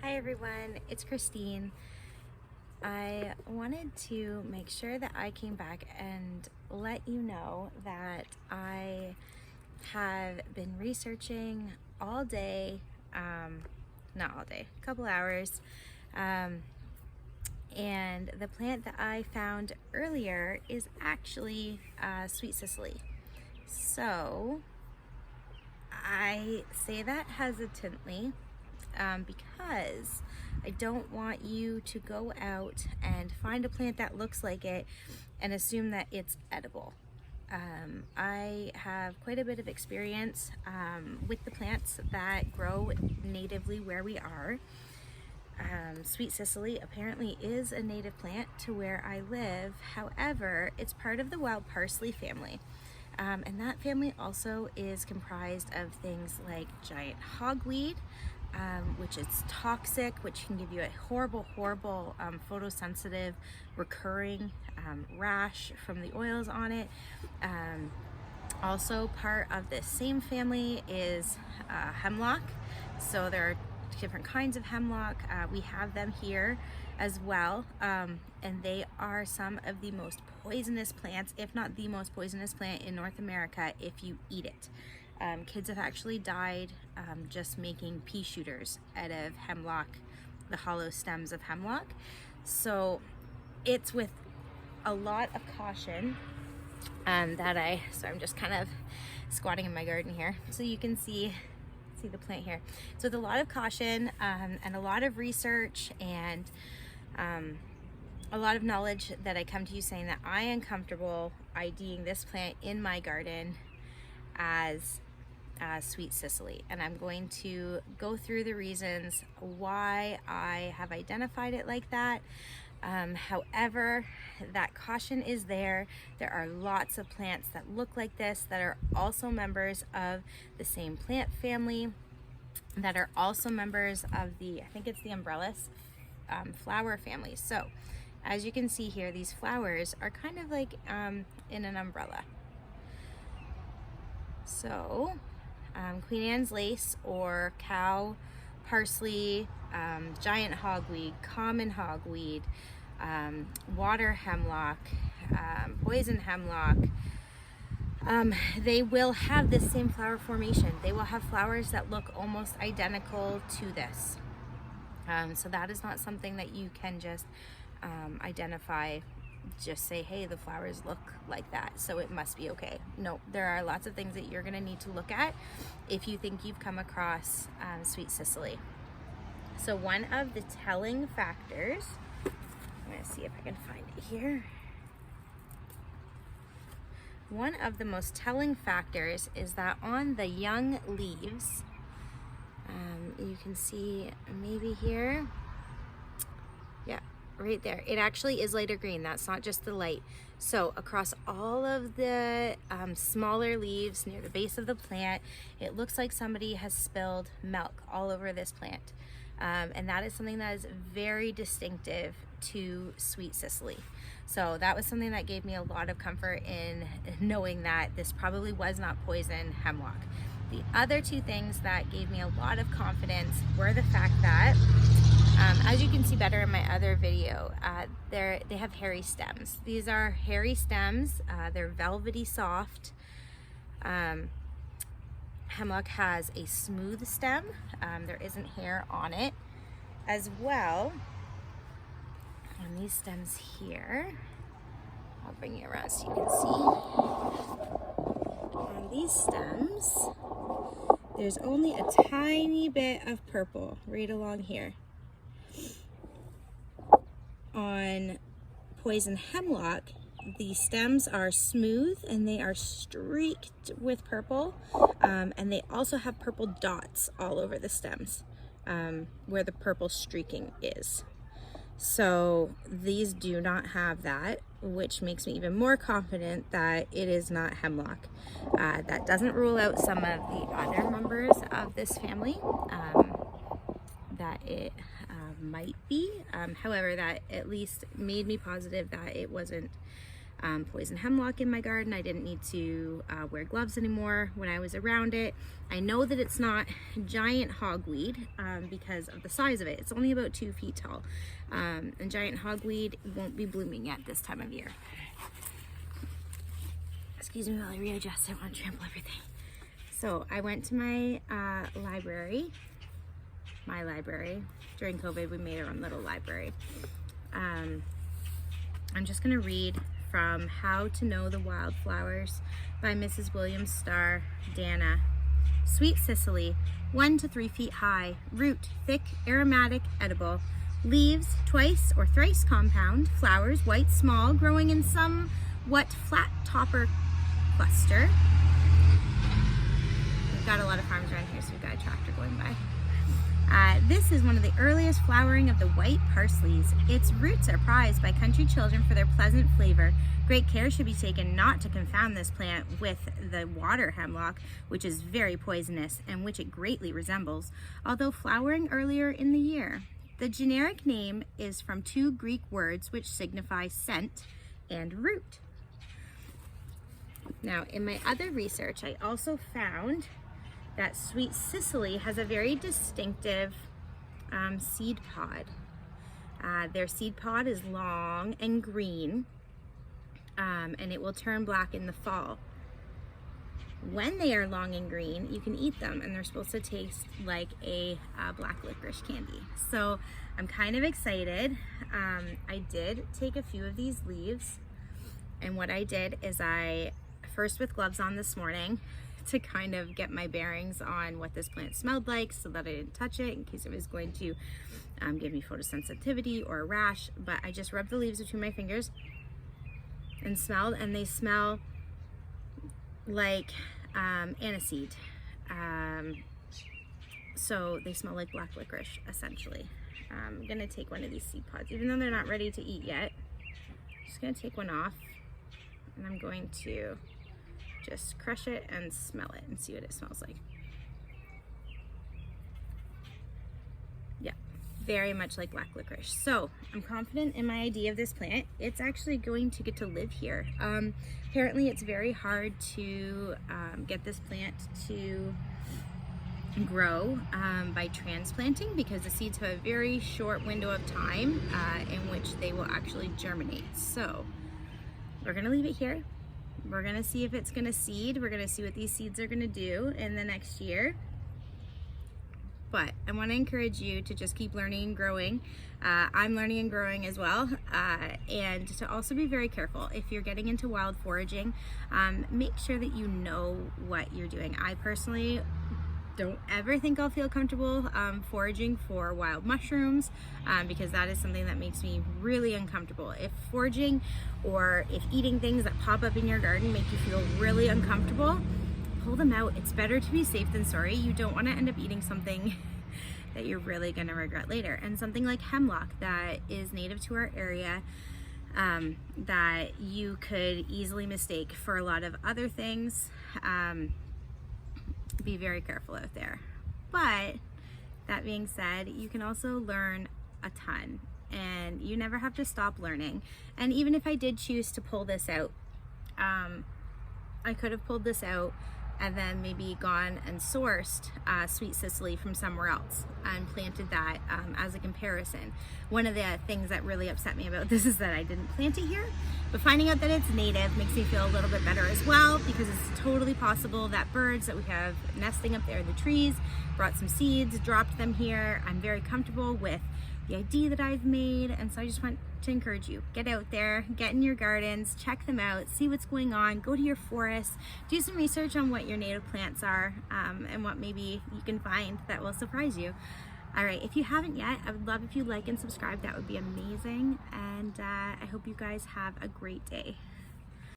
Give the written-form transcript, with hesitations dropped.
Hi everyone, it's Christine. I wanted to make sure that I came back and let you know that I have been researching all day, not all day, a couple hours, and the plant that I found earlier is actually Sweet Cicely. So I say that hesitantly because I don't want you to go out and find a plant that looks like it and assume that it's edible. I have quite a bit of experience with the plants that grow natively where we are. Sweet Cicely apparently is a native plant to where I live. However, it's part of the wild parsley family. And that family also is comprised of things like giant hogweed, which is toxic, which can give you a horrible photosensitive recurring rash from the oils on it. Also part of this same family is hemlock. So there are different kinds of hemlock. We have them here as well, and they are some of the most poisonous plants, if not the most poisonous plant in North America if you eat it. Kids have actually died just making pea shooters out of hemlock, the hollow stems of hemlock. So it's with a lot of caution so I'm just kind of squatting in my garden here so you can see the plant here. So with a lot of caution and a lot of research and a lot of knowledge that I come to you saying that I am comfortable IDing this plant in my garden as Sweet Cicely, and I'm going to go through the reasons why I have identified it like that. However, that caution is there. There are lots of plants that look like this that are also members of the same plant family, that are also members of I think it's the umbrellas flower family. So as you can see here, these flowers are kind of like in an umbrella. So Queen Anne's lace, or cow parsley, giant hogweed, common hogweed, water hemlock, poison hemlock, they will have this same flower formation. They will have flowers that look almost identical to this. So that is not something that you can just identify, just say, hey, the flowers look like that, so it must be okay. No, there are lots of things that you're going to need to look at if you think you've come across Sweet Cicely. So one of the telling factors, I'm going to see if I can find it here. One of the most telling factors is that on the young leaves, you can see maybe here, yeah, right there, it actually is lighter green. That's not just the light. So across all of the smaller leaves near the base of the plant, it looks like somebody has spilled milk all over this plant. And that is something that is very distinctive to Sweet Cicely. So that was something that gave me a lot of comfort in knowing that this probably was not poison hemlock. The other two things that gave me a lot of confidence were the fact that, as you can see better in my other video, they have hairy stems. These are hairy stems. They're velvety soft. Hemlock has a smooth stem. There isn't hair on it. As well, on these stems here, I'll bring you around so you can see. On these stems, there's only a tiny bit of purple right along here. On poison hemlock, the stems are smooth and they are streaked with purple, and they also have purple dots all over the stems where the purple streaking is. So these do not have that, which makes me even more confident that it is not hemlock. That doesn't rule out some of the other members of this family that it might be. However, that at least made me positive that it wasn't poison hemlock in my garden. I didn't need to wear gloves anymore when I was around it. I know that it's not giant hogweed because of the size of it. It's only about 2 feet tall. And giant hogweed won't be blooming yet this time of year. Excuse me while I readjust, I want to trample everything. So I went to my library. During COVID, we made our own little library. I'm just gonna read from How to Know the Wildflowers by Mrs. Williams Starr, Dana. Sweet Cicely, 1 to 3 feet high, root, thick, aromatic, edible, leaves, twice or thrice compound, flowers, white, small, growing in somewhat flat topper cluster. We've got a lot of farms around here, so we've got a tractor going by. This is one of the earliest flowering of the white parsleys. Its roots are prized by country children for their pleasant flavor. Great care should be taken not to confound this plant with the water hemlock, which is very poisonous and which it greatly resembles, although flowering earlier in the year. The generic name is from 2 Greek words which signify scent and root. Now, in my other research, I also found that Sweet Cicely has a very distinctive seed pod. Their seed pod is long and green, and it will turn black in the fall. When they are long and green, you can eat them, and they're supposed to taste like a black licorice candy. So I'm kind of excited. I did take a few of these leaves, and what I did is I, first with gloves on this morning, to kind of get my bearings on what this plant smelled like so that I didn't touch it in case it was going to give me photosensitivity or a rash. But I just rubbed the leaves between my fingers and smelled, and they smell like aniseed. So they smell like black licorice, essentially. I'm gonna take one of these seed pods, even though they're not ready to eat yet. I'm just gonna take one off, and I'm going to just crush it and smell it and see what it smells like. Yeah, very much like black licorice. So I'm confident in my idea of this plant. It's actually going to get to live here. Apparently it's very hard to get this plant to grow by transplanting because the seeds have a very short window of time in which they will actually germinate. So we're gonna leave it here. We're gonna see if it's gonna seed. We're gonna see what these seeds are gonna do in the next year. But I wanna encourage you to just keep learning and growing. I'm learning and growing as well. And to also be very careful. If you're getting into wild foraging, make sure that you know what you're doing. I personally don't ever think I'll feel comfortable foraging for wild mushrooms because that is something that makes me really uncomfortable. If foraging or if eating things that pop up in your garden make you feel really uncomfortable, pull them out. It's better to be safe than sorry. You don't want to end up eating something that you're really going to regret later. And something like hemlock that is native to our area that you could easily mistake for a lot of other things. Be very careful out there. But that being said, you can also learn a ton, and you never have to stop learning. And even if I did choose to pull this out, I could have pulled this out and then maybe gone and sourced Sweet Cicely from somewhere else and planted that as a comparison. One of the things that really upset me about this is that I didn't plant it here, but finding out that it's native makes me feel a little bit better as well, because it's totally possible that birds that we have nesting up there in the trees brought some seeds, dropped them here. I'm very comfortable with the idea that I've made, and so I just want to encourage you, get out there, get in your gardens, check them out, see what's going on, go to your forests, do some research on what your native plants are and what maybe you can find that will surprise you. All right, if you haven't yet, I would love if you like and subscribe. That would be amazing, and I hope you guys have a great day.